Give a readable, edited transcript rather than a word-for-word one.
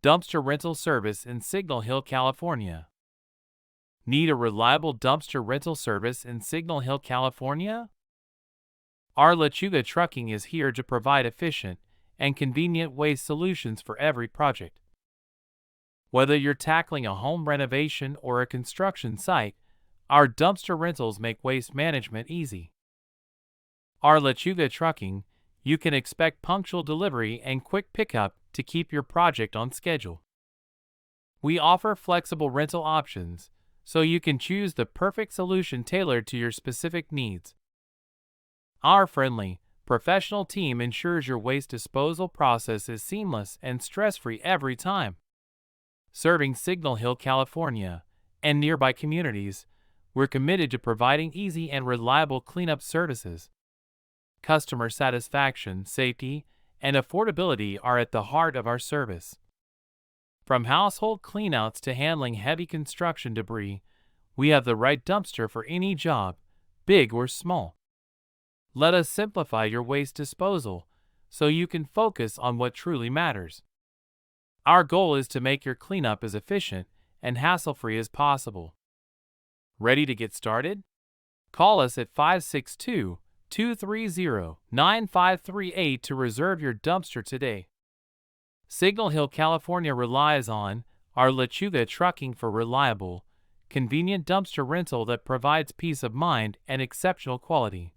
Dumpster rental service in Signal Hill, California. Need a reliable dumpster rental service in Signal Hill, California? Our Lechuga Trucking is here to provide efficient and convenient waste solutions for every project. Whether you're tackling a home renovation or a construction site, our dumpster rentals make waste management easy. Our Lechuga Trucking, you can expect punctual delivery and quick pickup to keep your project on schedule. We offer flexible rental options, so you can choose the perfect solution tailored to your specific needs. Our friendly, professional team ensures your waste disposal process is seamless and stress-free every time. Serving Signal Hill, California, and nearby communities, we're committed to providing easy and reliable cleanup services. Customer satisfaction, safety, and affordability are at the heart of our service. From household cleanouts to handling heavy construction debris, we have the right dumpster for any job, big or small. Let us simplify your waste disposal so you can focus on what truly matters. Our goal is to make your cleanup as efficient and hassle-free as possible. Ready to get started? Call us at 562-230-9538 to reserve your dumpster today. Signal Hill, California relies on our Lechuga Trucking for reliable, convenient dumpster rental that provides peace of mind and exceptional quality.